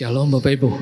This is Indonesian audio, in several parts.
Shalom Bapak Ibu.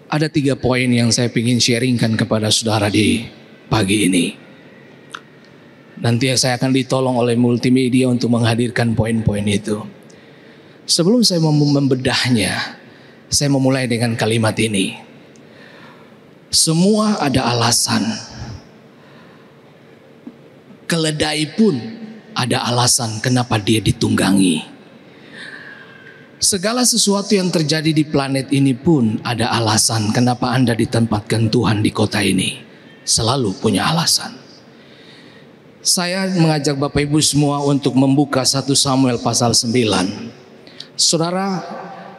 Ada 3 poin yang saya ingin sharingkan kepada saudara di pagi ini. Nanti saya akan ditolong oleh multimedia untuk menghadirkan poin-poin itu. Sebelum saya membedahnya, saya memulai dengan kalimat ini. Semua ada alasan. Keledai pun ada alasan kenapa dia ditunggangi. Segala sesuatu yang terjadi di planet ini pun ada alasan kenapa Anda ditempatkan Tuhan di kota ini. Selalu punya alasan. Saya mengajak Bapak Ibu semua untuk membuka 1 Samuel pasal 9. Saudara,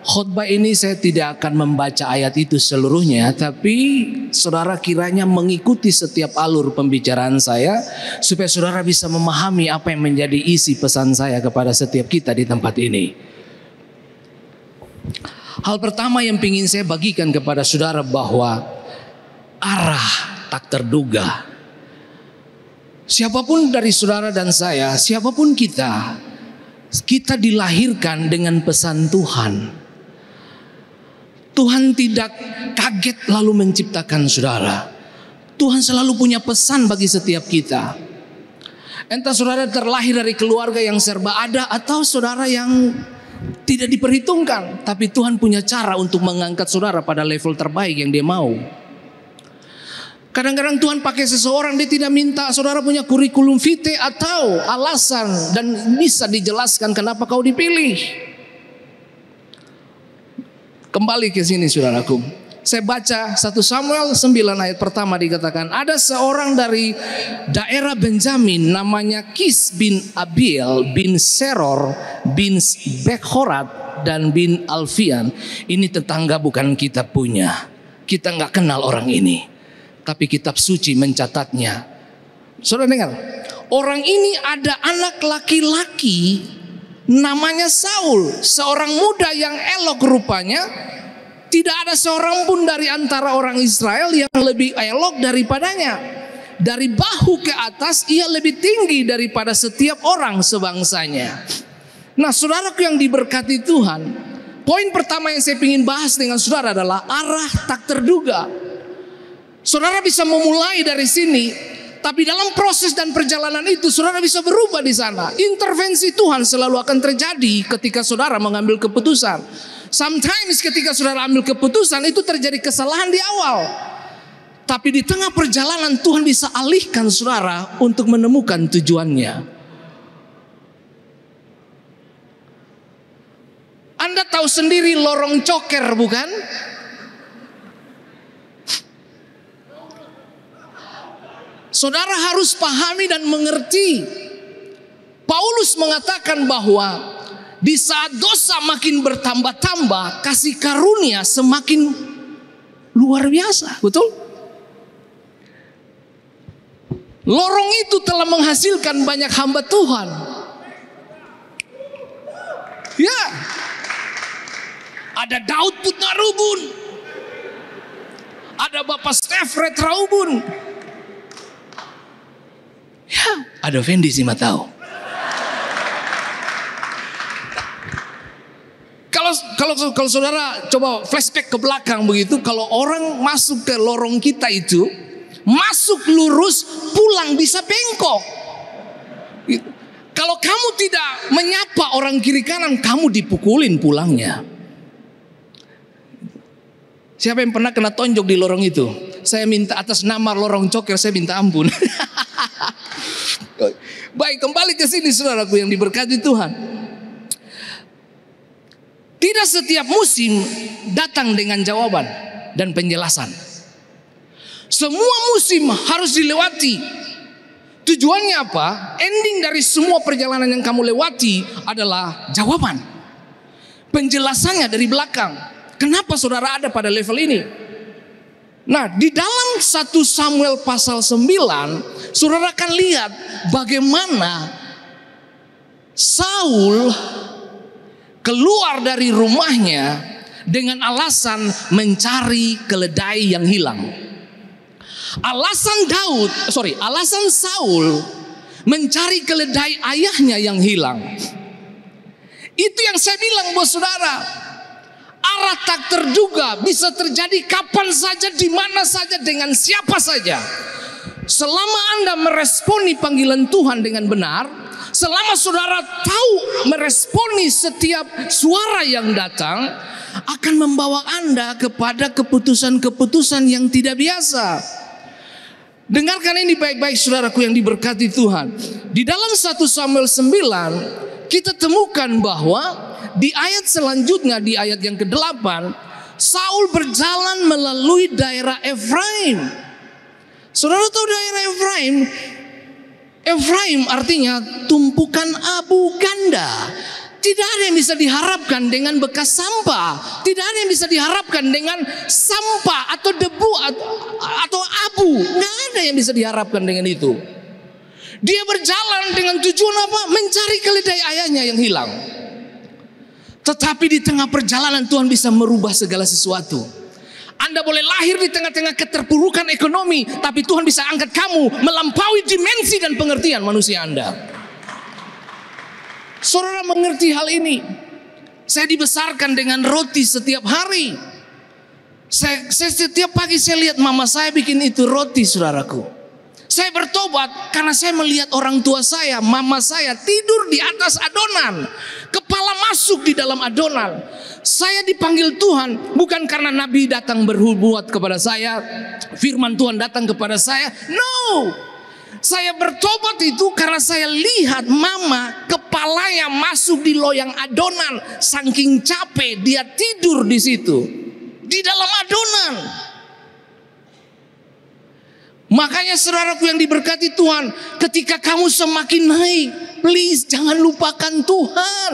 khotbah ini saya tidak akan membaca ayat itu seluruhnya, tapi saudara kiranya mengikuti setiap alur pembicaraan saya supaya saudara bisa memahami apa yang menjadi isi pesan saya kepada setiap kita di tempat ini. Hal pertama yang ingin saya bagikan kepada saudara bahwa arah tak terduga. Siapapun dari saudara dan saya, siapapun kita dilahirkan dengan pesan Tuhan. Tuhan tidak kaget lalu menciptakan saudara. Tuhan selalu punya pesan bagi setiap kita. Entah saudara terlahir dari keluarga yang serba ada atau saudara yang tidak diperhitungkan, tapi Tuhan punya cara untuk mengangkat saudara pada level terbaik yang Dia mau. Kadang-kadang Tuhan pakai seseorang, Dia tidak minta saudara punya kurikulum vitae atau alasan dan bisa dijelaskan kenapa kau dipilih. Kembali ke sini saudaraku. Saya baca 1 Samuel 9 ayat pertama dikatakan, ada seorang dari daerah Benjamin namanya Kis bin Abiel bin Seror bin Bekhorat dan bin Alfian. Ini tetangga bukan kita punya. Kita nggak kenal orang ini, tapi kitab suci mencatatnya. Saudara dengar, orang ini ada anak laki-laki namanya Saul, seorang muda yang elok rupanya. Tidak ada seorang pun dari antara orang Israel yang lebih elok daripadanya. Dari bahu ke atas ia lebih tinggi daripada setiap orang sebangsanya. Nah saudaraku yang diberkati Tuhan, poin pertama yang saya ingin bahas dengan saudara adalah arah tak terduga. Saudara bisa memulai dari sini, tapi dalam proses dan perjalanan itu saudara bisa berubah di sana. Intervensi Tuhan selalu akan terjadi ketika saudara mengambil keputusan. Sometimes ketika saudara ambil keputusan itu terjadi kesalahan di awal. Tapi di tengah perjalanan Tuhan bisa alihkan saudara untuk menemukan tujuannya. Anda tahu sendiri lorong coker bukan? Saudara harus pahami dan mengerti. Paulus mengatakan bahwa di saat dosa makin bertambah-tambah, kasih karunia semakin luar biasa. Betul? Lorong itu telah menghasilkan banyak hamba Tuhan. Ya. Ada Daud Putnarubun. Ada Bapak Stefred Raubun. Ya, ada Fendi Simatau. Kalau saudara coba flashback ke belakang begitu, kalau orang masuk ke lorong kita itu, masuk lurus, pulang bisa bengkok. Kalau kamu tidak menyapa orang kiri kanan, kamu dipukulin pulangnya. Siapa yang pernah kena tonjok di lorong itu? Saya minta atas nama lorong coker, saya minta ampun. Baik, kembali ke sini saudaraku yang diberkati Tuhan. Di Tidak setiap musim datang dengan jawaban dan penjelasan. Semua musim harus dilewati. Tujuannya apa? Ending dari semua perjalanan yang kamu lewati adalah jawaban. Penjelasannya dari belakang. Kenapa saudara ada pada level ini? Nah, di dalam 1 Samuel pasal 9, saudara akan lihat bagaimana Saul keluar dari rumahnya dengan alasan mencari keledai yang hilang. Alasan Saul mencari keledai ayahnya yang hilang. Itu yang saya bilang buat saudara. Arah tak terduga bisa terjadi kapan saja, di mana saja, dengan siapa saja. Selama Anda meresponi panggilan Tuhan dengan benar, selama saudara tahu meresponi setiap suara yang datang, akan membawa Anda kepada keputusan-keputusan yang tidak biasa. Dengarkan ini baik-baik saudaraku yang diberkati Tuhan. Di dalam 1 Samuel 9, kita temukan bahwa di ayat selanjutnya, di ayat yang ke-8, Saul berjalan melalui daerah Efraim. Saudara tahu daerah Efraim? Efraim artinya tumpukan abu ganda. Tidak ada yang bisa diharapkan dengan bekas sampah. Tidak ada yang bisa diharapkan dengan sampah atau debu atau abu. Tidak ada yang bisa diharapkan dengan itu. Dia berjalan dengan tujuan apa? Mencari keledai ayahnya yang hilang. Tetapi di tengah perjalanan Tuhan bisa merubah segala sesuatu. Anda boleh lahir di tengah-tengah keterpurukan ekonomi, tapi Tuhan bisa angkat kamu melampaui dimensi dan pengertian manusia Anda. Saudara mengerti hal ini? Saya dibesarkan dengan roti setiap hari. Saya setiap pagi saya lihat mama saya bikin itu roti, saudaraku. Saya bertobat karena saya melihat orang tua saya, mama saya tidur di atas adonan. Kepala masuk di dalam adonan. Saya dipanggil Tuhan bukan karena Nabi datang berbuat kepada saya, firman Tuhan datang kepada saya. No. Saya bertobat itu karena saya lihat mama kepalanya masuk di loyang adonan. Saking capek dia tidur di situ. Di dalam adonan. Makanya saudaraku yang diberkati Tuhan, ketika kamu semakin naik, please jangan lupakan Tuhan.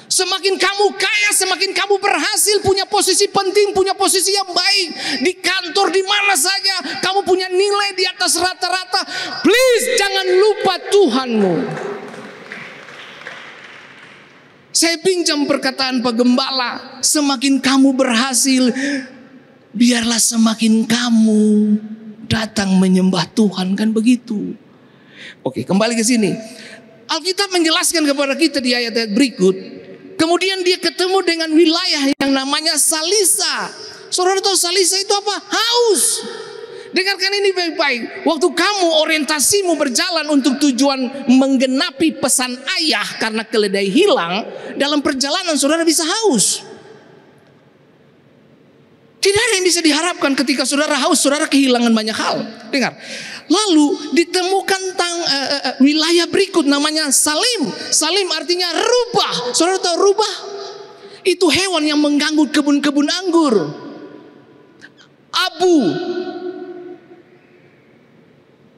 Semakin kamu kaya, semakin kamu berhasil, punya posisi penting, punya posisi yang baik di kantor, di mana saja, kamu punya nilai di atas rata-rata. Please jangan lupa Tuhanmu. Saya pinjam perkataan Pak Gembala, semakin kamu berhasil, biarlah semakin kamu datang menyembah Tuhan, kan begitu. Oke, kembali ke sini. Alkitab menjelaskan kepada kita di ayat-ayat berikut. Kemudian dia ketemu dengan wilayah yang namanya Salisa. Saudara tahu Salisa itu apa? Haus. Dengarkan ini baik-baik. Waktu kamu orientasimu berjalan untuk tujuan menggenapi pesan ayah karena keledai hilang, dalam perjalanan saudara bisa haus. Tidak ada yang bisa diharapkan ketika saudara haus, saudara kehilangan banyak hal. Dengar. Lalu ditemukan wilayah berikut namanya Salim. Salim artinya rubah. Saudara tahu rubah? Itu hewan yang mengganggu kebun-kebun anggur. Abu.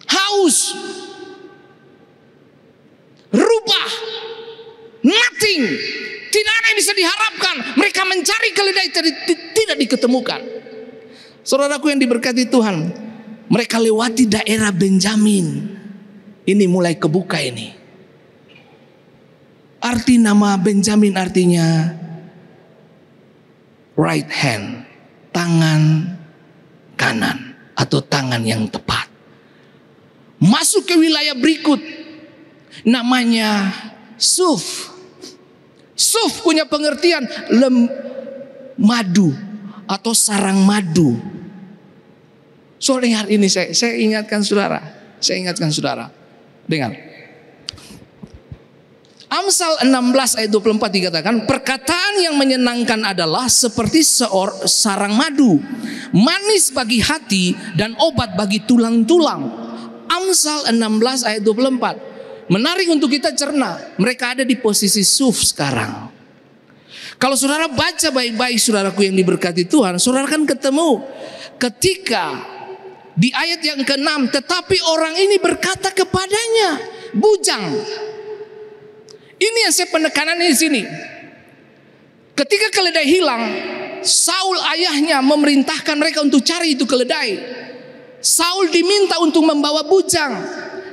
Haus. Rubah. Nothing. Tidak ada yang bisa diharapkan. Mereka mencari keledai tidak diketemukan. Saudaraku yang diberkati Tuhan, mereka lewati daerah Benjamin. Ini mulai kebuka ini. Arti nama Benjamin artinya right hand, tangan kanan atau tangan yang tepat. Masuk ke wilayah berikut namanya Suf. Suf punya pengertian madu atau sarang madu. Sore hari ini saya ingatkan saudara. Saya ingatkan saudara. Dengar. Amsal 16 ayat 24 dikatakan, perkataan yang menyenangkan adalah seperti sarang madu, manis bagi hati dan obat bagi tulang-tulang. Amsal 16 ayat 24. Menarik untuk kita cerna. Mereka ada di posisi Suf sekarang. Kalau saudara baca baik-baik saudaraku yang diberkati Tuhan, saudara kan ketemu ketika di ayat yang ke-6, tetapi orang ini berkata kepadanya, bujang. Ini yang saya penekanan di sini. Ketika keledai hilang, Saul ayahnya memerintahkan mereka untuk cari itu keledai. Saul diminta untuk membawa bujang.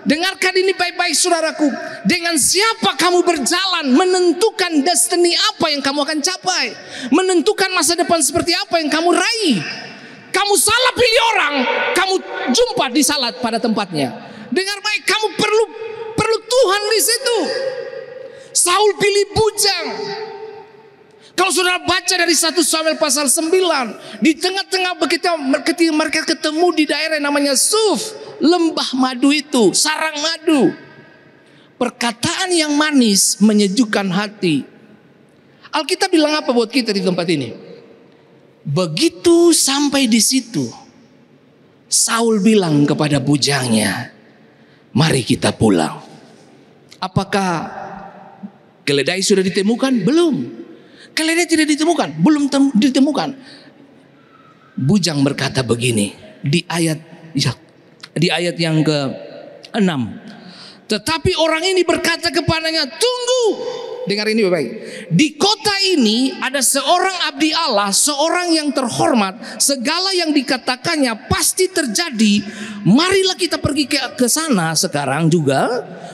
Dengarkan ini baik-baik saudaraku. Dengan siapa kamu berjalan menentukan destiny apa yang kamu akan capai, menentukan masa depan seperti apa yang kamu raih. Kamu salah pilih orang, kamu jumpa di salah pada tempatnya. Dengar baik, kamu perlu Tuhan di situ. Saul pilih bujang. Kalau saudara baca dari 1 Samuel pasal 9, di tengah-tengah ketika mereka ketemu di daerah namanya Suf, lembah madu itu, sarang madu. Perkataan yang manis menyejukkan hati. Alkitab bilang apa buat kita di tempat ini? Begitu sampai di situ, Saul bilang kepada bujangnya, mari kita pulang. Apakah keledai sudah ditemukan? Belum. Keledai tidak ditemukan, belum ditemukan. Bujang berkata begini di ayat yang ke-6. Tetapi orang ini berkata kepadanya, tunggu. Dengar ini baik-baik. Di kota ini ada seorang abdi Allah, seorang yang terhormat. Segala yang dikatakannya pasti terjadi. Marilah kita pergi ke sana sekarang juga.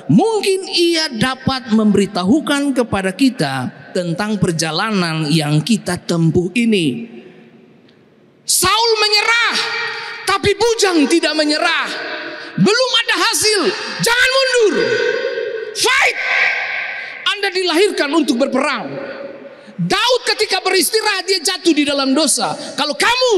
Mungkin ia dapat memberitahukan kepada kita tentang perjalanan yang kita tempuh ini. Saul menyerah, tapi bujang tidak menyerah. Belum ada hasil, jangan mundur. Fight. Anda dilahirkan untuk berperang. Daud ketika beristirahat dia jatuh di dalam dosa. Kalau kamu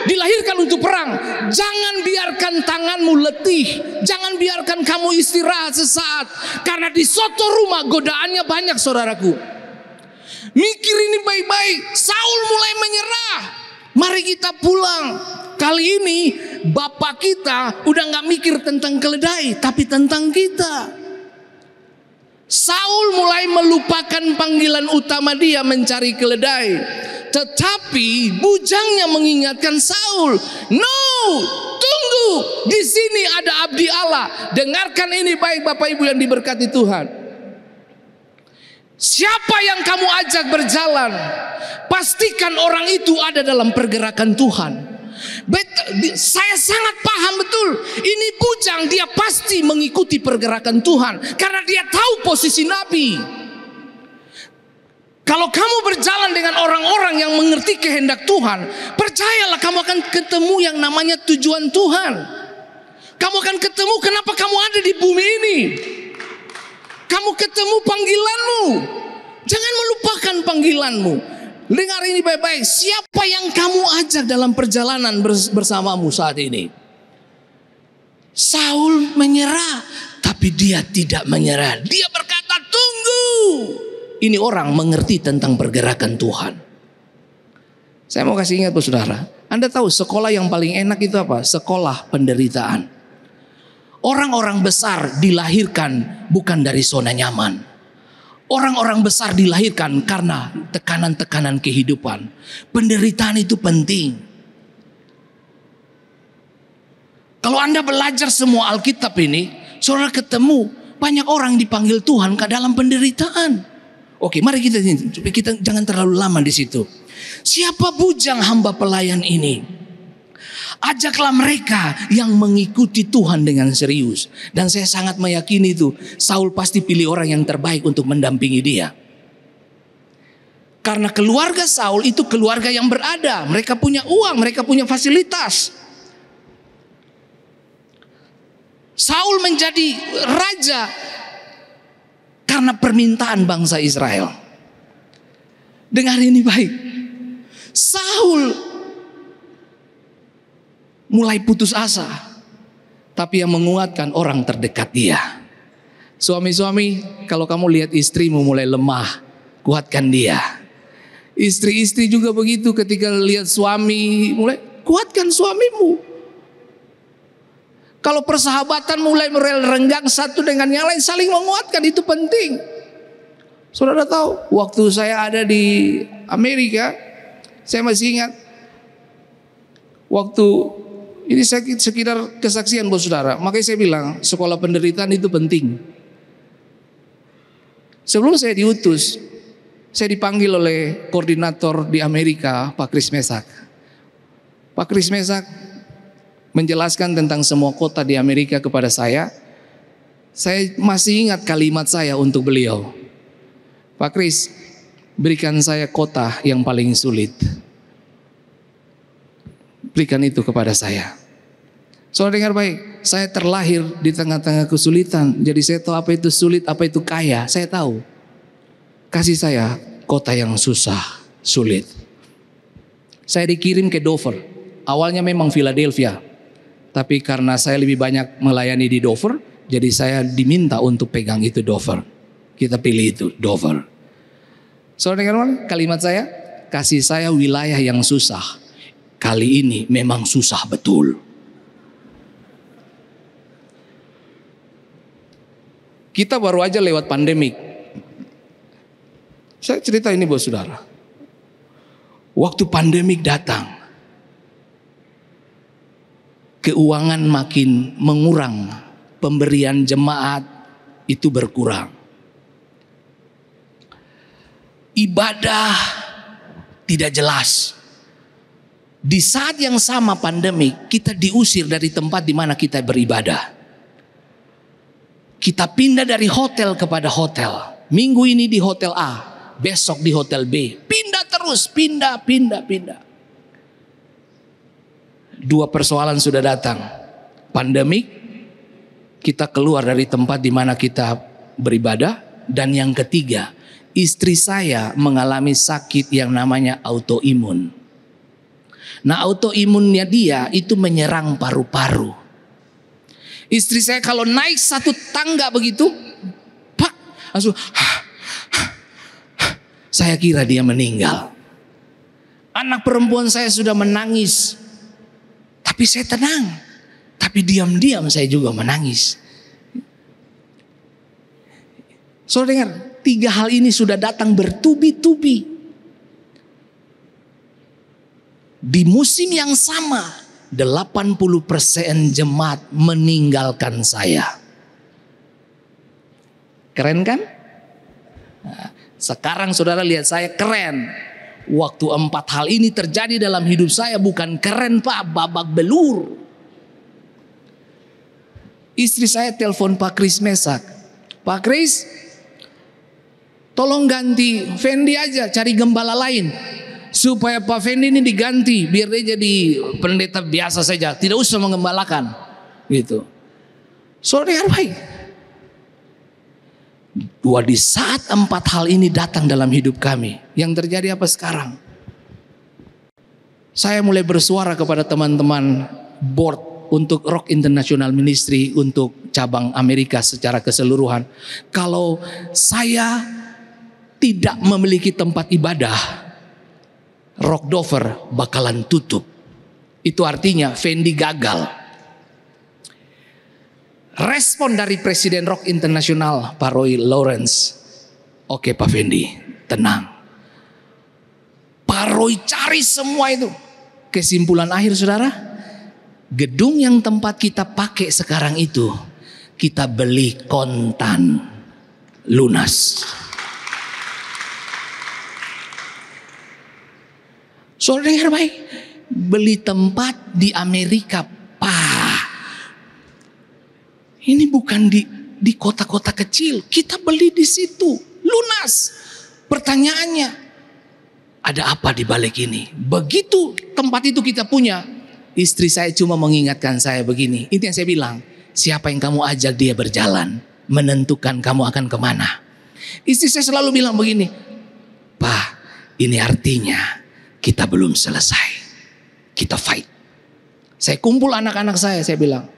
dilahirkan untuk perang, jangan biarkan tanganmu letih, jangan biarkan kamu istirahat sesaat, karena di soto rumah godaannya banyak saudaraku. Mikir ini baik-baik. Saul mulai menyerah. Mari kita pulang. Kali ini bapak kita udah gak mikir tentang keledai, tapi tentang kita. Saul mulai melupakan panggilan utama dia mencari keledai. Tetapi bujangnya mengingatkan Saul, no, tunggu, di sini ada abdi Allah. Dengarkan ini baik Bapak Ibu yang diberkati Tuhan. Siapa yang kamu ajak berjalan, pastikan orang itu ada dalam pergerakan Tuhan. Saya sangat paham betul. Ini bujang, dia pasti mengikuti pergerakan Tuhan, karena dia tahu posisi Nabi. Kalau kamu berjalan dengan orang-orang yang mengerti kehendak Tuhan, percayalah kamu akan ketemu yang namanya tujuan Tuhan. Kamu akan ketemu kenapa kamu ada di bumi ini. Kamu ketemu panggilanmu. Jangan melupakan panggilanmu. Dengar ini baik-baik. Siapa yang kamu ajak dalam perjalanan bersamamu saat ini? Saul menyerah, tapi dia tidak menyerah. Dia berkata, tunggu. Ini orang mengerti tentang pergerakan Tuhan. Saya mau kasih ingat saudara. Anda tahu sekolah yang paling enak itu apa? Sekolah penderitaan. Orang-orang besar dilahirkan bukan dari zona nyaman. Orang-orang besar dilahirkan karena tekanan-tekanan kehidupan. Penderitaan itu penting. Kalau Anda belajar semua Alkitab ini, saudara ketemu banyak orang dipanggil Tuhan ke dalam penderitaan. Oke, mari kita jangan terlalu lama di situ. Siapa bujang hamba pelayan ini? Ajaklah mereka yang mengikuti Tuhan dengan serius. Dan saya sangat meyakini itu, Saul pasti pilih orang yang terbaik untuk mendampingi dia. Karena keluarga Saul itu keluarga yang berada. Mereka punya uang, mereka punya fasilitas. Saul menjadi raja karena permintaan bangsa Israel. Dengar ini baik. Saul mulai putus asa, tapi yang menguatkan orang terdekat dia. Suami-suami, kalau kamu lihat istrimu mulai lemah, kuatkan dia. Istri-istri juga begitu, ketika lihat suami mulai, kuatkan suamimu. Kalau persahabatan mulai merenggang satu dengan yang lain, saling menguatkan, itu penting. Saudara tahu, waktu saya ada di Amerika, saya masih ingat waktu ini sekitar kesaksian bos saudara. Makanya saya bilang sekolah penderitaan itu penting. Sebelum saya diutus, saya dipanggil oleh koordinator di Amerika, Pak Chris Mesak. Pak Chris Mesak menjelaskan tentang semua kota di Amerika kepada saya. Saya masih ingat kalimat saya untuk beliau. Pak Chris, berikan saya kota yang paling sulit. Berikan itu kepada saya. Saudara dengar baik, saya terlahir di tengah-tengah kesulitan. Jadi saya tahu apa itu sulit, apa itu kaya. Saya tahu. Kasih saya kota yang susah, sulit. Saya dikirim ke Dover. Awalnya memang Philadelphia. Tapi karena saya lebih banyak melayani di Dover, jadi saya diminta untuk pegang itu Dover. Kita pilih itu Dover. Saudara dengar kalimat saya? Kasih saya wilayah yang susah. Kali ini memang susah betul. Kita baru aja lewat pandemik. Saya cerita ini bos saudara. Waktu pandemik datang, keuangan makin mengurang, pemberian jemaat itu berkurang. Ibadah tidak jelas. Di saat yang sama pandemik, kita diusir dari tempat di mana kita beribadah. Kita pindah dari hotel kepada hotel. Minggu ini di hotel A, besok di hotel B. Pindah terus, pindah. Dua persoalan sudah datang. Pandemik, kita keluar dari tempat di mana kita beribadah. Dan yang ketiga, istri saya mengalami sakit yang namanya autoimun. Nah, autoimunnya dia itu menyerang paru-paru. Istri saya kalau naik satu tangga begitu, pak, langsung saya kira dia meninggal. Anak perempuan saya sudah menangis, tapi saya tenang. Tapi diam-diam saya juga menangis. Saudara dengar, 3 hal ini sudah datang bertubi-tubi. Di musim yang sama, 80% jemaat meninggalkan saya. Keren kan? Nah, sekarang saudara lihat saya keren. Waktu 4 hal ini terjadi dalam hidup saya bukan keren pak, babak belur. Istri saya telepon Pak Chris Mesak. Pak Chris, tolong ganti Fendi aja, cari gembala lain. Supaya Pak Fendi ini diganti, biar dia jadi pendeta biasa saja, tidak usah mengembalakan, gitu. Saudara baik. Di saat 4 hal ini datang dalam hidup kami, yang terjadi apa sekarang? Saya mulai bersuara kepada teman-teman board untuk Rock International Ministry untuk cabang Amerika secara keseluruhan. Kalau saya tidak memiliki tempat ibadah, Rock Dover bakalan tutup. Itu artinya Fendi gagal. Respon dari Presiden Rock International, Pak Roy Lawrence. Oke Pak Fendi, tenang. Pak Roy cari semua itu. Kesimpulan akhir saudara, gedung yang tempat kita pakai sekarang itu, kita beli kontan, lunas. Saudara dengar baik, beli tempat di Amerika, Pak. Ini bukan di kota-kota kecil, kita beli di situ, lunas. Pertanyaannya, ada apa di balik ini? Begitu tempat itu kita punya, istri saya cuma mengingatkan saya begini. Itu yang saya bilang, siapa yang kamu ajak dia berjalan, menentukan kamu akan kemana. Istri saya selalu bilang begini, Pak, ini artinya kita belum selesai. Kita fight. Saya kumpul anak-anak saya bilang,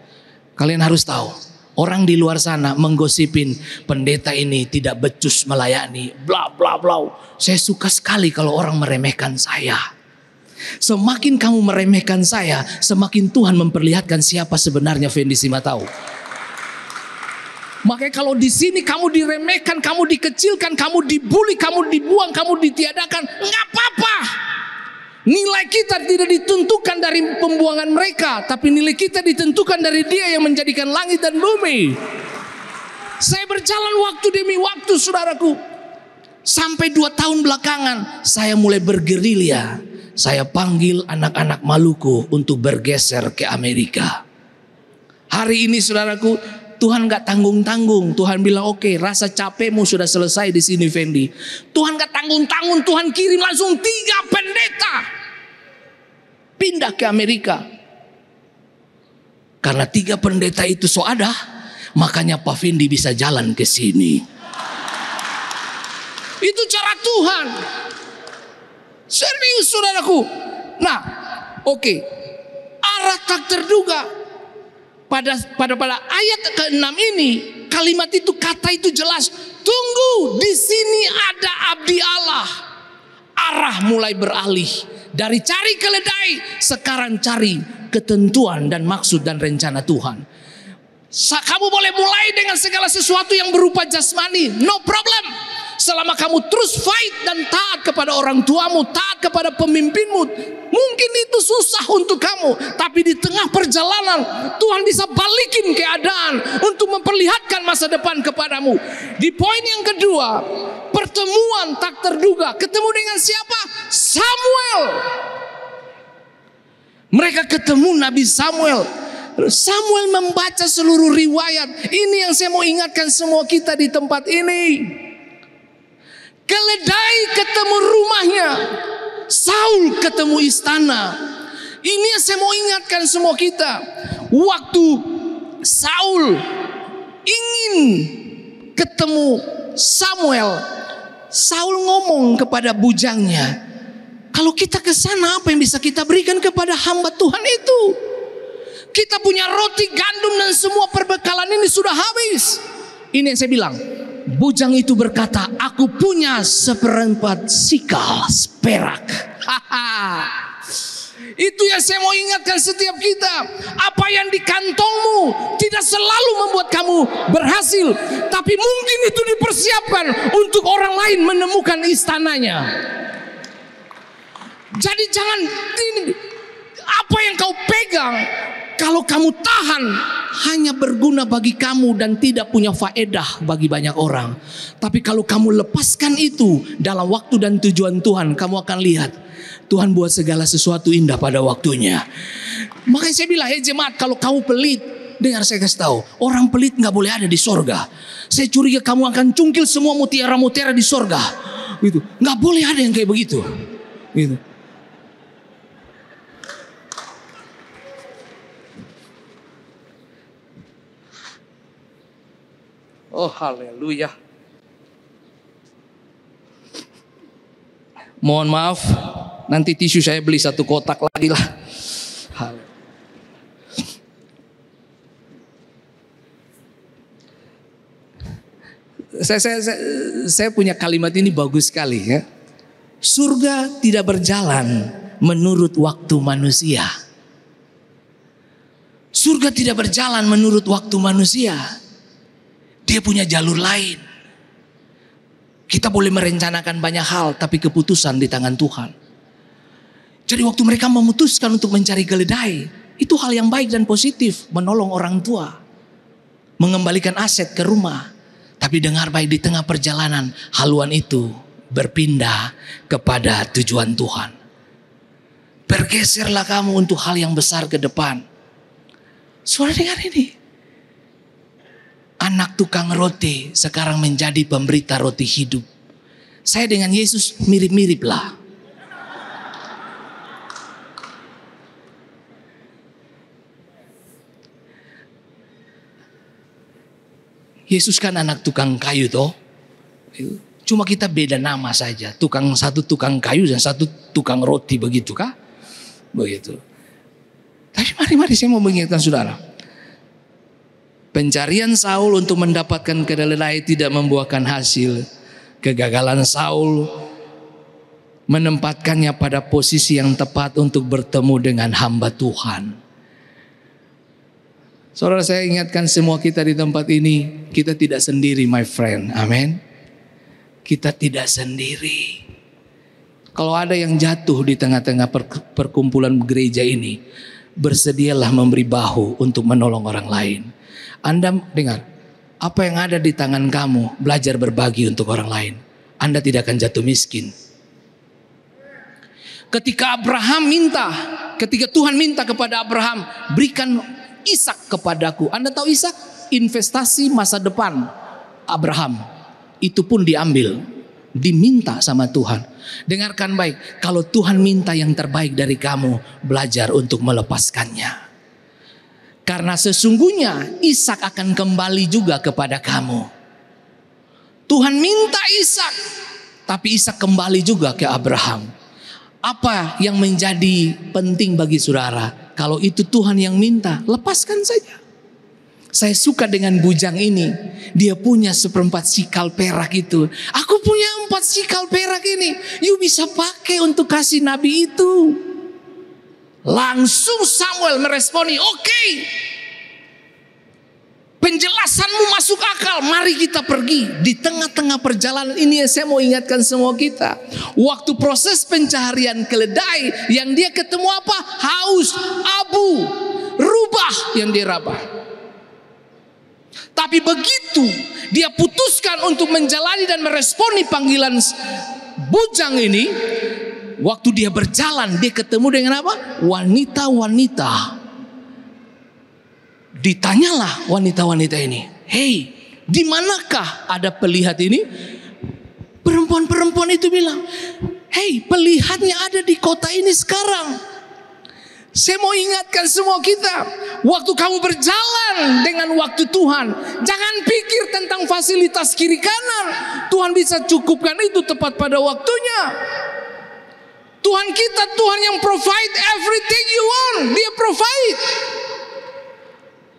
kalian harus tahu, orang di luar sana menggosipin pendeta ini tidak becus melayani, bla bla bla. Saya suka sekali kalau orang meremehkan saya. Semakin kamu meremehkan saya, semakin Tuhan memperlihatkan siapa sebenarnya Fendi Simatau. Makanya kalau di sini kamu diremehkan, kamu dikecilkan, kamu dibully, kamu dibuang, kamu ditiadakan, nggak apa-apa. Nilai kita tidak ditentukan dari pembuangan mereka, tapi nilai kita ditentukan dari Dia yang menjadikan langit dan bumi. Saya berjalan waktu demi waktu, saudaraku. Sampai 2 tahun belakangan saya mulai bergerilya. Saya panggil anak-anak Maluku untuk bergeser ke Amerika. Hari ini saudaraku, Tuhan gak tanggung-tanggung. Tuhan bilang oke, rasa capekmu sudah selesai di sini Fendi. Tuhan gak tanggung-tanggung, Tuhan kirim langsung 3 pendeta pindah ke Amerika. Karena 3 pendeta itu so ada, makanya Pak Fendi bisa jalan ke sini. Itu cara Tuhan. Serius saudaraku. Nah, oke. Arah tak terduga. Pada ayat ke-6 ini, kalimat itu, kata itu jelas. Tunggu, di sini ada abdi Allah. Arah mulai beralih. Dari cari keledai, sekarang cari ketentuan dan maksud dan rencana Tuhan. Kamu boleh mulai dengan segala sesuatu yang berupa jasmani, no problem. Selama kamu terus fight dan taat kepada orang tuamu, taat kepada pemimpinmu, mungkin itu susah untuk kamu. Tapi di tengah perjalanan, Tuhan bisa balikin keadaan untuk memperlihatkan masa depan kepadamu. Di poin yang kedua, pertemuan tak terduga. Ketemu dengan siapa? Samuel. Mereka ketemu Nabi Samuel. Samuel membaca seluruh riwayat. Ini yang saya mau ingatkan semua kita di tempat ini. Keledai ketemu rumahnya, Saul ketemu istana. Ini yang saya mau ingatkan semua kita. Waktu Saul ingin ketemu Samuel, Saul ngomong kepada bujangnya, kalau kita ke sana apa yang bisa kita berikan kepada hamba Tuhan itu? Kita punya roti, gandum dan semua perbekalan ini sudah habis. Ini yang saya bilang. Bujang itu berkata, aku punya 1/4 sikal perak. Itu yang saya mau ingatkan setiap kita. Apa yang di kantongmu tidak selalu membuat kamu berhasil, tapi mungkin itu dipersiapkan untuk orang lain menemukan istananya. Jadi jangan, apa yang kau pegang, kalau kamu tahan, hanya berguna bagi kamu dan tidak punya faedah bagi banyak orang. Tapi kalau kamu lepaskan itu dalam waktu dan tujuan Tuhan, kamu akan lihat Tuhan buat segala sesuatu indah pada waktunya. Makanya saya bilang, jemaat, kalau kamu pelit, dengar saya kasih tahu, orang pelit nggak boleh ada di sorga. Saya curiga kamu akan cungkil semua mutiara-mutiara di sorga. Gitu. Nggak boleh ada yang kayak begitu. Gitu. Oh haleluya. Mohon maaf, nanti tisu saya beli 1 kotak lagi lah. Saya punya kalimat ini bagus sekali ya. Surga tidak berjalan menurut waktu manusia. Surga tidak berjalan menurut waktu manusia. Dia punya jalur lain. Kita boleh merencanakan banyak hal, tapi keputusan di tangan Tuhan. Jadi waktu mereka memutuskan untuk mencari keledai, itu hal yang baik dan positif, menolong orang tua, mengembalikan aset ke rumah. Tapi dengar baik, di tengah perjalanan, haluan itu berpindah kepada tujuan Tuhan. Bergeserlah kamu untuk hal yang besar ke depan. Saudara dengar ini. Anak tukang roti sekarang menjadi pemberita roti hidup. Saya dengan Yesus mirip-mirip lah. Yesus kan anak tukang kayu toh. Cuma kita beda nama saja. Satu tukang kayu dan satu tukang roti, begitu kah? Begitu. Tapi mari saya mau mengingatkan saudara. Pencarian Saul untuk mendapatkan keledai tidak membuahkan hasil. Kegagalan Saul menempatkannya pada posisi yang tepat untuk bertemu dengan hamba Tuhan. Saudara, saya ingatkan semua kita di tempat ini, kita tidak sendiri, my friend. Amin. Kita tidak sendiri. Kalau ada yang jatuh di tengah-tengah perkumpulan gereja ini, bersedialah memberi bahu untuk menolong orang lain. Anda dengar, apa yang ada di tangan kamu, belajar berbagi untuk orang lain. Anda tidak akan jatuh miskin. Ketika Tuhan minta kepada Abraham, berikan Ishak kepadaku. Anda tahu Ishak? Investasi masa depan Abraham. Itu pun diambil, diminta sama Tuhan. Dengarkan baik, kalau Tuhan minta yang terbaik dari kamu, belajar untuk melepaskannya. Karena sesungguhnya Ishak akan kembali juga kepada kamu. Tuhan minta Ishak, tapi Ishak kembali juga ke Abraham. Apa yang menjadi penting bagi saudara? Kalau itu Tuhan yang minta, lepaskan saja. Saya suka dengan bujang ini. Dia punya 1/4 sikal perak itu. Aku punya 4 sikal perak ini. You bisa pakai untuk kasih nabi itu. Langsung Samuel meresponi, oke. Penjelasanmu masuk akal, mari kita pergi. Di tengah-tengah perjalanan ini saya mau ingatkan semua kita. Waktu proses pencaharian keledai, yang dia ketemu apa? Haus, abu, rubah yang dia rabah. Tapi begitu dia putuskan untuk menjalani dan meresponi panggilan bujang ini, waktu dia berjalan, dia ketemu dengan apa? Wanita-wanita. Ditanyalah wanita-wanita ini, hei, di manakah ada pelihat ini? Perempuan-perempuan itu bilang, hei, pelihatnya ada di kota ini sekarang. Saya mau ingatkan semua kita, waktu kamu berjalan dengan waktu Tuhan, jangan pikir tentang fasilitas kiri kanan. Tuhan bisa cukupkan itu tepat pada waktunya. Tuhan kita, Tuhan yang provide everything you want. Dia provide.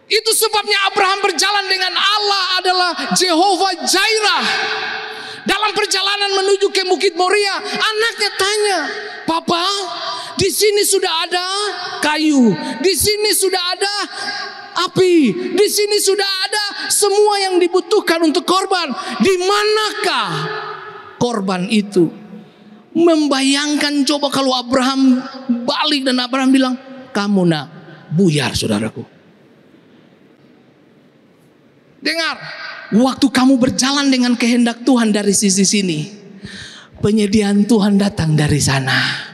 Itu sebabnya Abraham berjalan dengan Allah adalah Jehovah Jireh. Dalam perjalanan menuju ke Bukit Moria, anaknya tanya, Papa, di sini sudah ada kayu, di sini sudah ada api, di sini sudah ada semua yang dibutuhkan untuk korban. Di manakah korban itu? Membayangkan coba kalau Abraham balik dan Abraham bilang, kamu nak buyar saudaraku. Dengar, waktu kamu berjalan dengan kehendak Tuhan dari sisi sini, penyediaan Tuhan datang dari sana.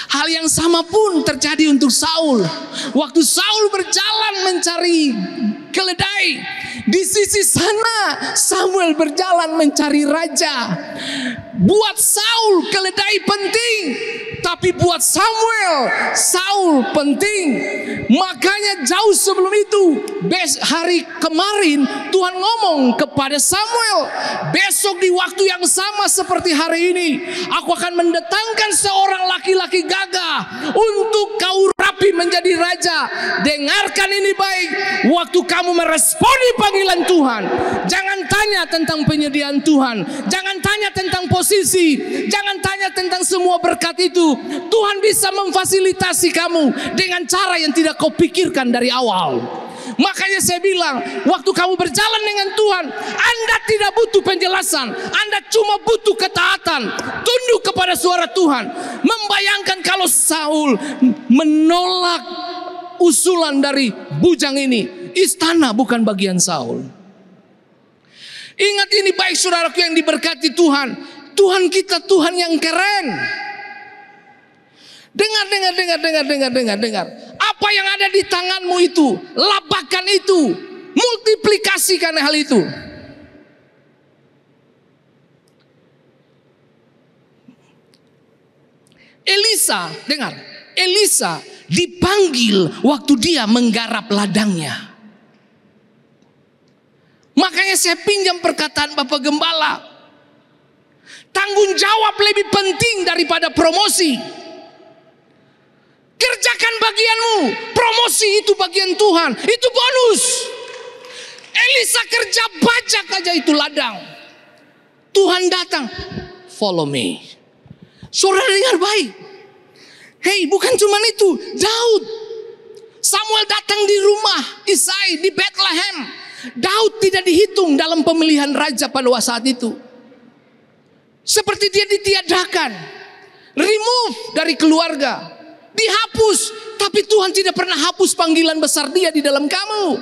Hal yang sama pun terjadi untuk Saul. Waktu Saul berjalan mencari keledai, di sisi sana Samuel berjalan mencari raja. Buat Saul keledai penting, tapi buat Samuel, Saul penting. Makanya jauh sebelum itu, hari kemarin Tuhan ngomong kepada Samuel, besok di waktu yang sama seperti hari ini, aku akan mendatangkan seorang laki-laki gagah untuk kau rapi menjadi raja. Dengarkan ini baik, waktu kamu meresponi panggilan Tuhan, jangan tanya tentang penyediaan Tuhan, jangan tanya tentang posisi, jangan tanya tentang semua berkat itu. Tuhan bisa memfasilitasi kamu dengan cara yang tidak kau pikirkan dari awal. Makanya saya bilang, waktu kamu berjalan dengan Tuhan, Anda tidak butuh penjelasan, Anda cuma butuh ketaatan, tunduk kepada suara Tuhan. Membayangkan kalau Saul menolak usulan dari bujang ini, istana bukan bagian Saul. Ingat ini baik saudaraku yang diberkati Tuhan. Tuhan kita Tuhan yang keren. Dengar. Apa yang ada di tanganmu itu, lapahkan itu, multiplikasikan hal itu. Elisa, dengar, Elisa dipanggil waktu dia menggarap ladangnya. Makanya saya pinjam perkataan Bapak Gembala. Tanggung jawab lebih penting daripada promosi. Kerjakan bagianmu. Promosi itu bagian Tuhan, itu bonus. Elisa kerja bajak aja itu ladang. Tuhan datang, follow me. Saudara dengar baik. Hei, bukan cuma itu, Daud Samuel datang di rumah Isai di Bethlehem. Daud tidak dihitung dalam pemilihan raja pada saat itu. Seperti dia ditiadakan, remove dari keluarga, dihapus. Tapi Tuhan tidak pernah hapus panggilan besar dia di dalam kamu.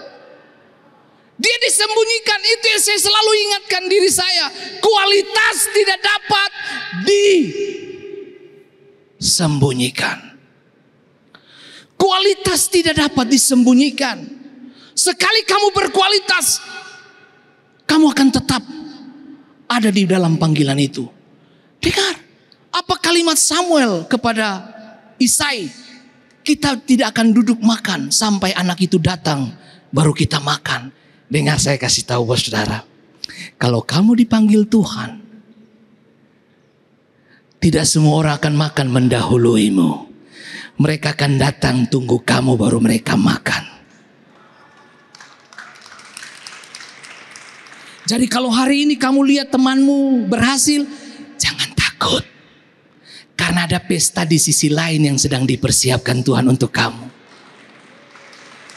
Dia disembunyikan. Itu yang saya selalu ingatkan diri saya. Kualitas tidak dapat disembunyikan. Kualitas tidak dapat disembunyikan. Sekali kamu berkualitas, kamu akan tetap ada di dalam panggilan itu. Dengar apa kalimat Samuel kepada Isai. Kita tidak akan duduk makan sampai anak itu datang, baru kita makan. Dengar, saya kasih tahu bos saudara, kalau kamu dipanggil Tuhan, tidak semua orang akan makan mendahuluimu. Mereka akan datang tunggu kamu baru mereka makan. Jadi kalau hari ini kamu lihat temanmu berhasil, jangan takut. Karena ada pesta di sisi lain yang sedang dipersiapkan Tuhan untuk kamu.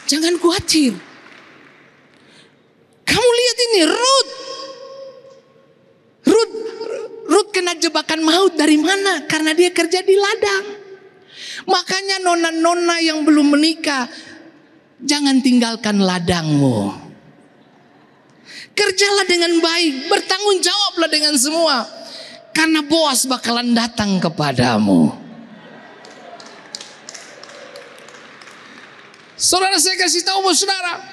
Jangan khawatir. Kamu lihat ini, Ruth kena jebakan maut dari mana? Karena dia kerja di ladang. Makanya nona-nona yang belum menikah, jangan tinggalkan ladangmu. Kerjalah dengan baik, bertanggung jawablah dengan semua. Karena Boas bakalan datang kepadamu. Saudara, saya kasih tahu bos saudara,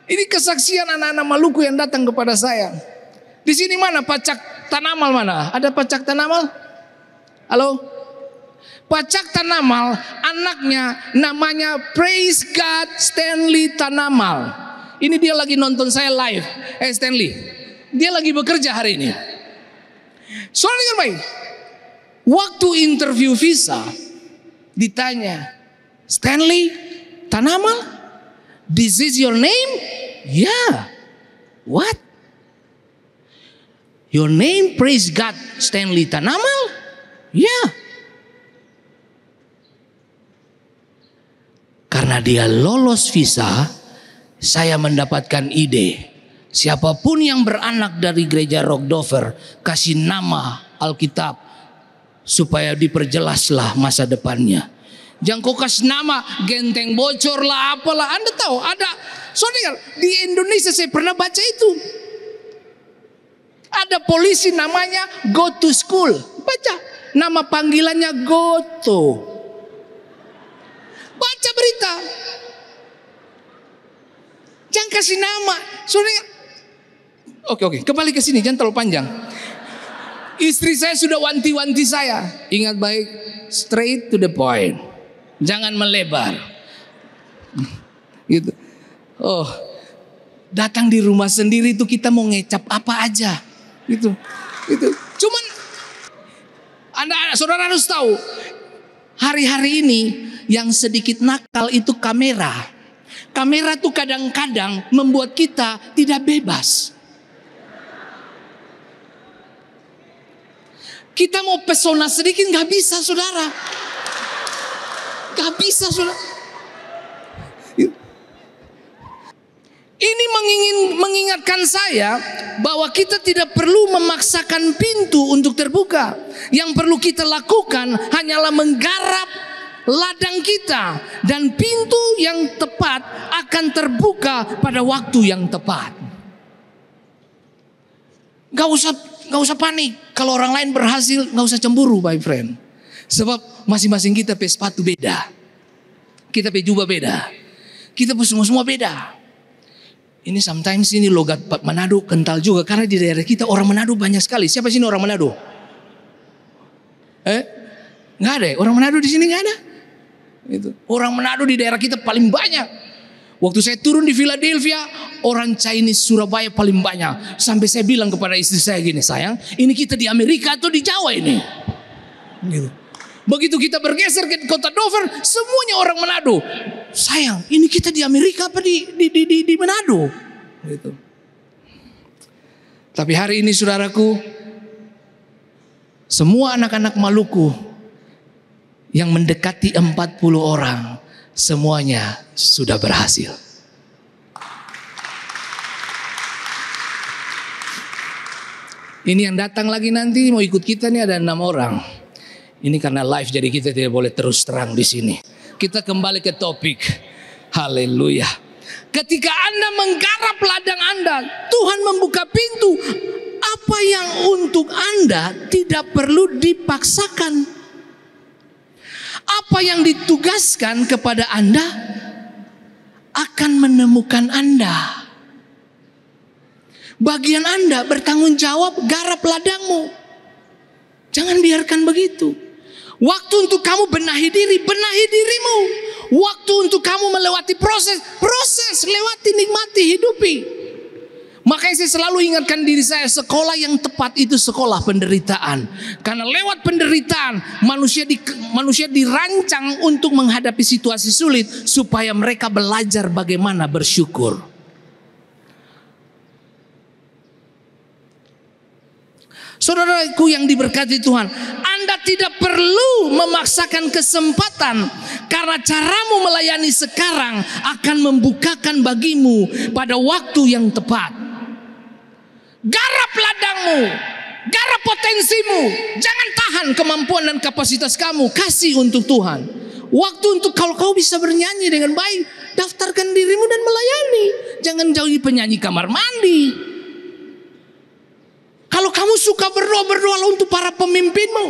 ini kesaksian anak-anak Maluku yang datang kepada saya. Di sini mana Pacak Tanamal mana? Ada Pacak Tanamal? Halo? Pacak Tanamal, anaknya namanya Praise God Stanley Tanamal. Ini dia lagi nonton saya live. Stanley, dia lagi bekerja hari ini. Soalnya dengar baik. Waktu interview visa ditanya, Stanley Tanamal, this is your name? Yeah. What? Your name, praise God, Stanley Tanamal? Yeah. Karena dia lolos visa, saya mendapatkan ide. Siapapun yang beranak dari gereja Rockdover, kasih nama Alkitab supaya diperjelaslah masa depannya. Jangan kau kasih nama genteng bocor lah apalah. Anda tahu ada, saudara, di Indonesia saya pernah baca itu. Ada polisi namanya Go to School. Baca, nama panggilannya Goto. Baca berita. Jangan kasih nama. Saudara, Oke, kembali ke sini, jangan terlalu panjang. Istri saya sudah wanti-wanti saya. Ingat baik, straight to the point. Jangan melebar. Gitu. Oh, datang di rumah sendiri itu kita mau ngecap apa aja. Gitu. Cuman, saudara harus tahu, hari-hari ini yang sedikit nakal itu kamera. Kamera tuh kadang-kadang membuat kita tidak bebas. Kita mau pesona sedikit gak bisa saudara. Gak bisa saudara. Ini mengingatkan saya bahwa kita tidak perlu memaksakan pintu untuk terbuka. Yang perlu kita lakukan hanyalah menggarap ladang kita. Dan pintu yang tepat akan terbuka pada waktu yang tepat. Gak usah panik. Kalau orang lain berhasil, gak usah cemburu, my friend. Sebab masing-masing kita pakai sepatu beda. Kita pakai jubah beda. Kita semua beda. Ini sometimes ini logat Manado kental juga. Karena di daerah kita orang Manado banyak sekali. Siapa sini orang Manado? Gak ada ya? Orang Manado di sini gak ada? Gitu. Orang Manado di daerah kita paling banyak. Waktu saya turun di Philadelphia, orang Chinese Surabaya paling banyak. Sampai saya bilang kepada istri saya gini, sayang, ini kita di Amerika atau di Jawa ini? Gitu. Begitu kita bergeser ke kota Dover, semuanya orang Manado. Sayang, ini kita di Amerika apa di Manado? Gitu. Tapi hari ini saudaraku, semua anak-anak Maluku yang mendekati 40 orang semuanya sudah berhasil. Ini yang datang lagi nanti mau ikut kita nih ada 6 orang. Ini karena live jadi kita tidak boleh terus terang di sini. Kita kembali ke topik. Haleluya. Ketika Anda menggarap ladang Anda, Tuhan membuka pintu. Apa yang untuk Anda tidak perlu dipaksakan. Apa yang ditugaskan kepada Anda akan menemukan Anda. Bagian Anda bertanggung jawab garap ladangmu. Jangan biarkan begitu. Waktu untuk kamu benahi diri, benahi dirimu. Waktu untuk kamu melewati proses, lewati, nikmati, hidupi. Makanya saya selalu ingatkan diri saya, sekolah yang tepat itu sekolah penderitaan. Karena lewat penderitaan manusia dirancang untuk menghadapi situasi sulit supaya mereka belajar bagaimana bersyukur. Saudaraku yang diberkati Tuhan, Anda tidak perlu memaksakan kesempatan, karena caramu melayani sekarang akan membukakan bagimu pada waktu yang tepat. Garap ladangmu, garap potensimu, jangan tahan kemampuan dan kapasitas kamu, kasih untuk Tuhan. Waktu untuk kalau kau bisa bernyanyi dengan baik, daftarkan dirimu dan melayani. Jangan jauhi penyanyi kamar mandi. Kalau kamu suka berdoa, berdoalah untuk para pemimpinmu.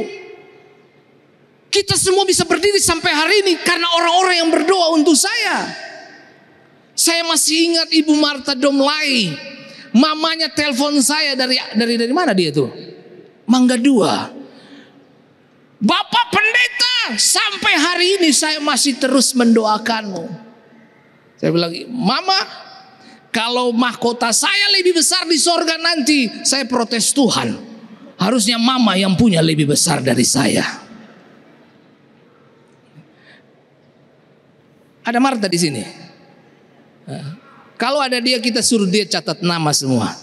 Kita semua bisa berdiri sampai hari ini karena orang-orang yang berdoa untuk saya. Saya masih ingat Ibu Marta Domlai. Mamanya telepon saya dari mana dia tuh? Mangga 2. Bapak Pendeta, sampai hari ini saya masih terus mendoakanmu. Saya bilang, Mama, kalau mahkota saya lebih besar di sorga nanti, saya protes Tuhan. Harusnya Mama yang punya lebih besar dari saya. Ada Marta di sini. Kalau ada dia, kita suruh dia catat nama semua.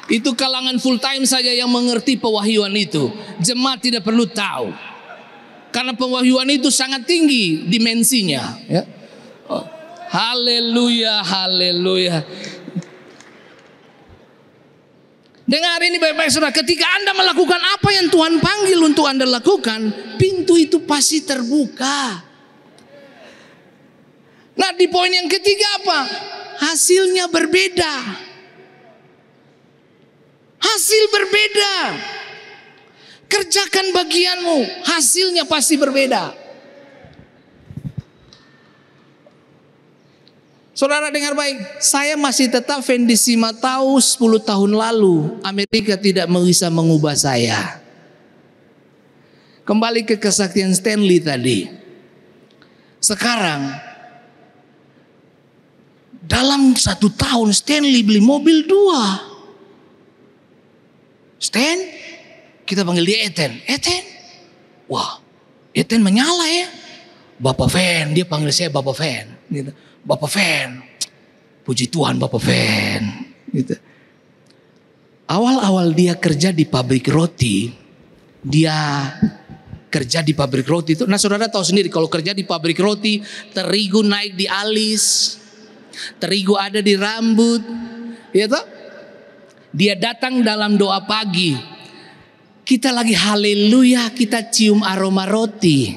Itu kalangan full time saja yang mengerti pewahyuan itu. Jemaat tidak perlu tahu. Karena pewahyuan itu sangat tinggi dimensinya. Ya. Haleluya, haleluya. Dengar ini baik-baik saudara. Ketika Anda melakukan apa yang Tuhan panggil untuk Anda lakukan, pintu itu pasti terbuka. Nah, di poin yang ketiga apa? Hasilnya berbeda. Hasil berbeda. Kerjakan bagianmu, hasilnya pasti berbeda. Saudara dengar baik, saya masih tetap Fendi Simatau 10 tahun lalu. Amerika tidak bisa mengubah saya. Kembali ke kesaktian Stanley tadi. Sekarang, dalam 1 tahun Stanley beli mobil 2. Stan, kita panggil dia Eten. Eten, wah Eten menyala ya. Bapak Fen, dia panggil saya Bapak Fen. Gitu. Bapak Fen, puji Tuhan Bapak Fen. Gitu. Awal-awal dia kerja di pabrik roti, itu. Nah saudara tahu sendiri kalau kerja di pabrik roti, terigu naik di alis, terigu ada di rambut, ya toh? Dia datang dalam doa pagi. Kita lagi haleluya, kita cium aroma roti.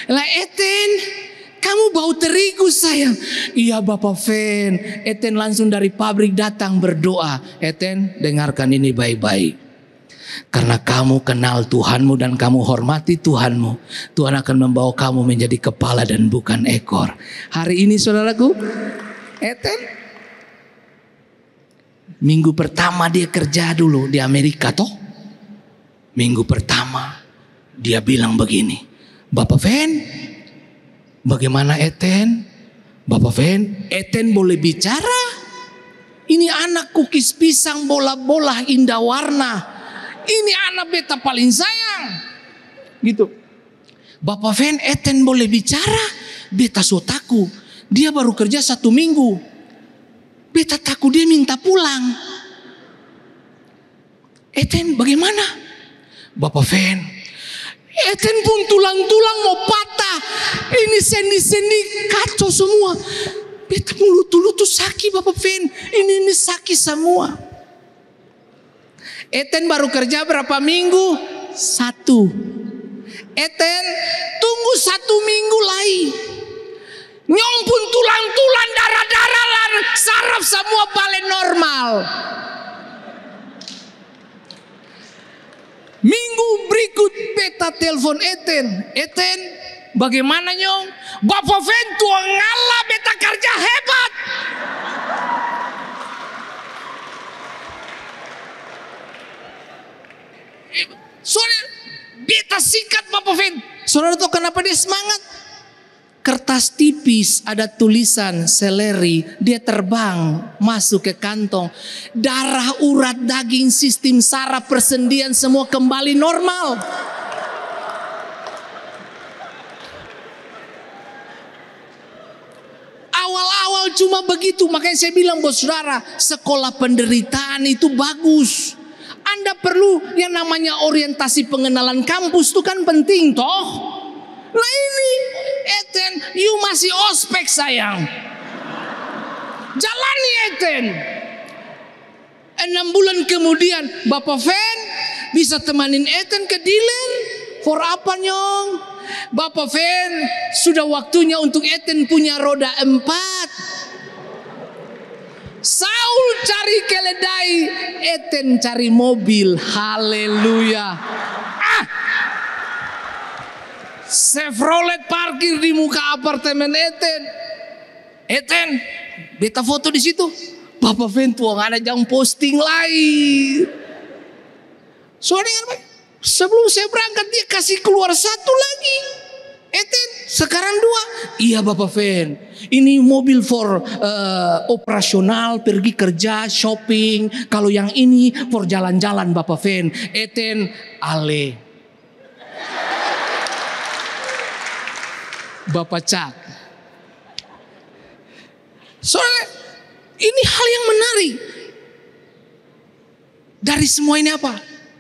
Lah Eten, kamu bau terigu sayang. Iya Bapak Fen. Eten langsung dari pabrik datang berdoa. Eten, dengarkan ini baik-baik. Karena kamu kenal Tuhanmu dan kamu hormati Tuhanmu, Tuhan akan membawa kamu menjadi kepala dan bukan ekor. Hari ini saudaraku, Eten, minggu pertama dia kerja dulu di Amerika toh. Minggu pertama dia bilang begini, Bapak Fen, bagaimana Eten? Bapak Fen, Eten boleh bicara? Ini anak kukis pisang bola-bola indah warna. Ini anak beta paling sayang. Gitu. Bapak Fen, Eten boleh bicara? Beta so takut. Dia baru kerja 1 minggu. Beta takut dia minta pulang. Eten bagaimana? Bapak Fen, Eten pun tulang-tulang mau patah. Ini sendi-sendi kacau semua. Beta lutu-lutu sakit Bapak Fen. Ini sakit semua. Eten baru kerja berapa minggu? 1. Eten tunggu 1 minggu lagi. Nyong pun tulang-tulang, darah-darah, saraf semua balik normal. Minggu berikut beta telepon Eten. Eten, bagaimana Nyong? Bapak Fen tua ngalah, beta kerja hebat. Soalnya beta sikat Bapak Fen. Saudara tahu kenapa dia semangat? Kertas tipis ada tulisan seleri, dia terbang masuk ke kantong. Darah, urat, daging, sistem saraf, persendian semua kembali normal. Awal-awal cuma begitu, makanya saya bilang buat saudara, sekolah penderitaan itu bagus. Anda perlu yang namanya orientasi pengenalan kampus itu kan penting toh. Nah ini Eten, you masih ospek sayang. Jalani Eten. 6 bulan kemudian Bapak Fen bisa temanin Eten ke dealer. For apa Nyong? Bapak Fen sudah waktunya untuk Eten punya roda 4. Saul cari keledai, Eten cari mobil. Haleluya. Chevrolet parkir di muka apartemen Eten. Eten, beta foto di situ. Bapak Fen tuang ada jam posting lagi. Soalnya sebelum saya berangkat dia kasih keluar 1 lagi. Eten, sekarang 2. Iya Bapak Fen, ini mobil for operasional, pergi kerja, shopping. Kalau yang ini for jalan-jalan Bapak Fen. Eten, ale. Bapak Cak. Soalnya ini hal yang menarik. Dari semua ini apa?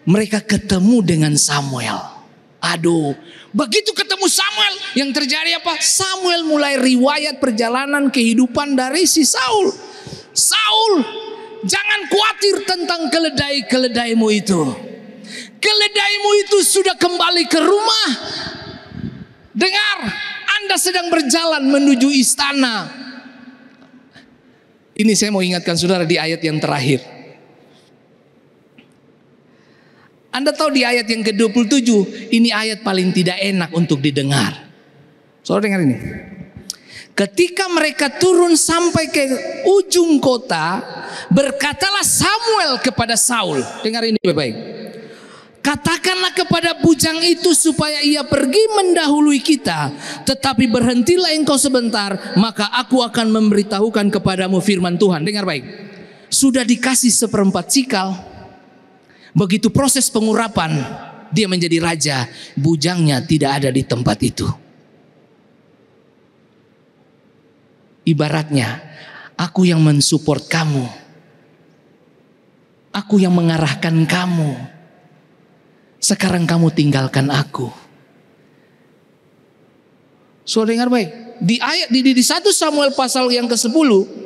Mereka ketemu dengan Samuel. Aduh, begitu ketemu Samuel, yang terjadi apa? Samuel mulai riwayat perjalanan kehidupan dari si Saul. Saul, jangan khawatir tentang keledai-keledaimu itu. Keledaimu itu sudah kembali ke rumah. Dengar, Anda sedang berjalan menuju istana. Ini saya mau ingatkan saudara di ayat yang terakhir. Anda tahu di ayat yang ke-27, ini ayat paling tidak enak untuk didengar. Saudara dengar ini. Ketika mereka turun sampai ke ujung kota, berkatalah Samuel kepada Saul. Dengar ini baik-baik. Katakanlah kepada bujang itu supaya ia pergi mendahului kita. Tetapi berhentilah engkau sebentar, maka aku akan memberitahukan kepadamu firman Tuhan. Dengar baik. Sudah dikasih 1/4 cikal. Begitu proses pengurapan, dia menjadi raja. Bujangnya tidak ada di tempat itu. Ibaratnya, aku yang mensupport kamu. Aku yang mengarahkan kamu. Sekarang kamu tinggalkan aku. Saudara dengar baik. Di ayat di 1 Samuel pasal yang ke-10,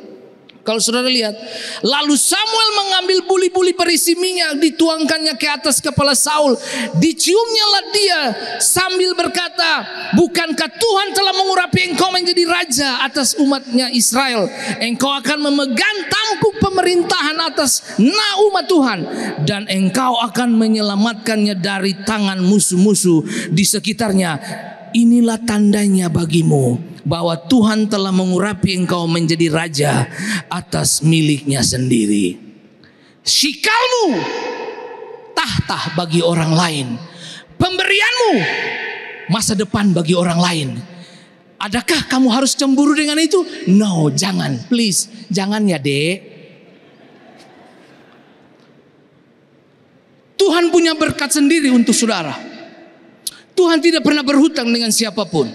kalau saudara lihat, lalu Samuel mengambil buli-buli berisi minyak, dituangkannya ke atas kepala Saul. Diciumnyalah dia sambil berkata, bukankah Tuhan telah mengurapi engkau menjadi raja atas umatnya Israel? Engkau akan memegang tampuk pemerintahan atas umat Tuhan, dan engkau akan menyelamatkannya dari tangan musuh-musuh di sekitarnya. Inilah tandanya bagimu bahwa Tuhan telah mengurapi engkau menjadi raja atas miliknya sendiri. Sikalmu tahta bagi orang lain, pemberianmu masa depan bagi orang lain. Adakah kamu harus cemburu dengan itu? No, jangan, please, jangan ya dek. Tuhan punya berkat sendiri untuk saudara. Tuhan tidak pernah berhutang dengan siapapun.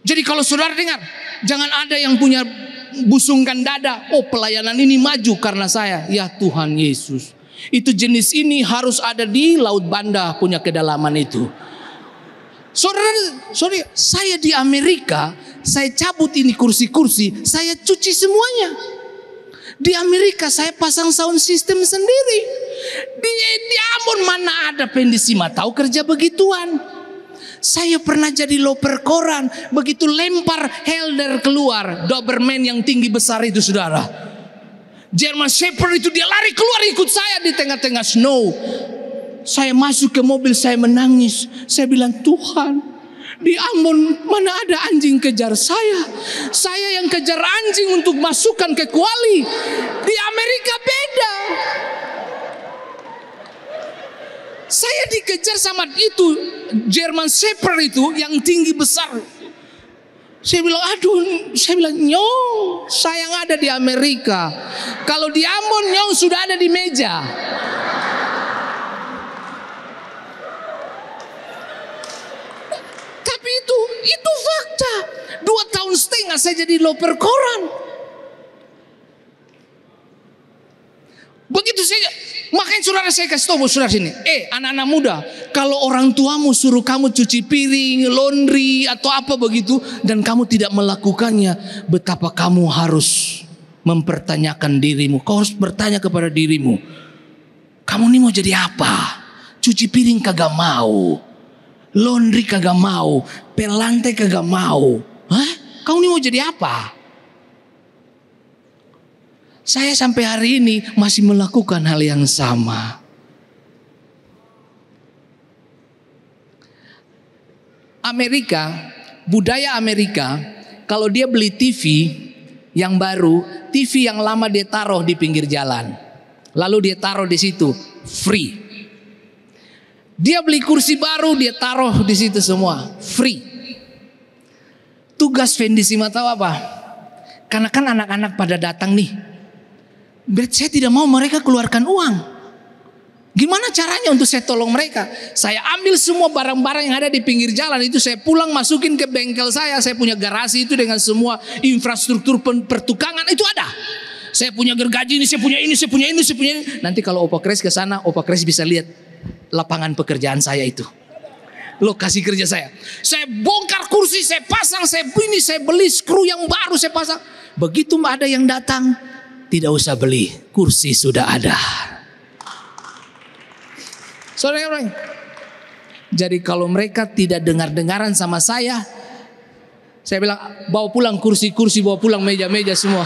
Jadi kalau saudara dengar, jangan ada yang punya busungkan dada. Oh, pelayanan ini maju karena saya. Ya Tuhan Yesus, itu jenis ini harus ada di Laut Banda punya kedalaman itu. Sorry, saya di Amerika, saya cabut ini kursi-kursi, saya cuci semuanya. Di Amerika saya pasang sound system sendiri. Di Ambon mana ada pendisima tahu kerja begituan. Saya pernah jadi loper koran, begitu lempar Helder keluar, Doberman yang tinggi besar itu saudara. German Shepherd itu dia lari keluar ikut saya di tengah-tengah snow. Saya masuk ke mobil, saya menangis. Saya bilang, Tuhan, di Ambon mana ada anjing kejar saya. Saya yang kejar anjing untuk masukkan ke kuali. Di Amerika beda. Saya dikejar sama itu German Shepherd itu yang tinggi besar. Saya bilang, Nyong, saya yang ada di Amerika. Kalau di Ambon, Nyong sudah ada di meja. Tapi itu fakta. 2,5 tahun saya jadi loper koran. Begitu saja. Makanya saudara saya kasih tahu saudara sini. Anak-anak muda, kalau orang tuamu suruh kamu cuci piring, laundry atau apa begitu, dan kamu tidak melakukannya, betapa kamu harus mempertanyakan dirimu. Kau harus bertanya kepada dirimu, kamu ini mau jadi apa? Cuci piring kagak mau, laundry kagak mau, pel lantai kagak mau. Kamu ini mau jadi apa? Saya sampai hari ini masih melakukan hal yang sama. Amerika, budaya Amerika, kalau dia beli TV yang baru, TV yang lama dia taruh di pinggir jalan. Lalu dia taruh di situ, free. Dia beli kursi baru, dia taruh di situ semua, free. Tugas Vendisima tahu apa? Karena kan anak-anak pada datang nih. Berarti saya tidak mau mereka keluarkan uang. Gimana caranya untuk saya tolong mereka? Saya ambil semua barang-barang yang ada di pinggir jalan itu, saya pulang masukin ke bengkel saya. Saya punya garasi itu dengan semua infrastruktur pertukangan itu ada. Saya punya gergaji ini, saya punya ini, saya punya ini, saya punya ini. Nanti kalau Opa Kres ke sana, Opa Kres bisa lihat lapangan pekerjaan saya itu. Lokasi kerja saya. Saya bongkar kursi, saya pasang, saya beli skru yang baru saya pasang. Begitu ada yang datang, tidak usah beli, kursi sudah ada. Saudara, jadi kalau mereka tidak dengar-dengaran sama saya bilang bawa pulang kursi-kursi, bawa pulang meja-meja semua.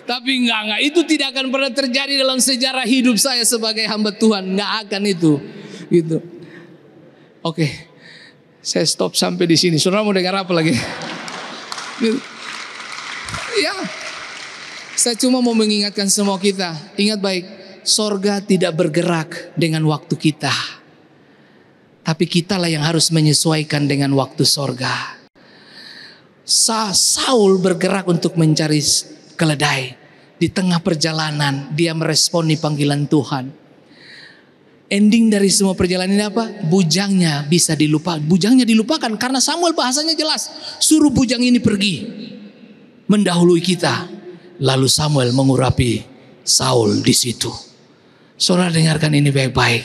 Tapi enggak, itu tidak akan pernah terjadi dalam sejarah hidup saya sebagai hamba Tuhan, enggak akan itu, gitu. Oke. Saya stop sampai di sini. Saudara mau dengar apa lagi? Ya, saya cuma mau mengingatkan semua kita. Ingat baik, sorga tidak bergerak dengan waktu kita. Tapi kitalah yang harus menyesuaikan dengan waktu sorga. Saul bergerak untuk mencari keledai. Di tengah perjalanan dia meresponi panggilan Tuhan. Ending dari semua perjalanan ini apa? Bujangnya bisa dilupakan. Bujangnya dilupakan karena Samuel bahasanya jelas. Suruh bujang ini pergi mendahului kita. Lalu Samuel mengurapi Saul di situ. Saudara dengarkan ini baik-baik.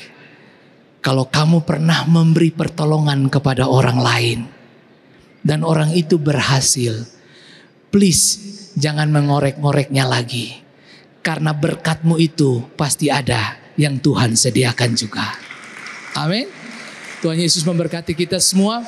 Kalau kamu pernah memberi pertolongan kepada orang lain dan orang itu berhasil, please jangan mengorek-ngoreknya lagi. Karena berkatmu itu pasti ada yang Tuhan sediakan juga. Amin. Tuhan Yesus memberkati kita semua.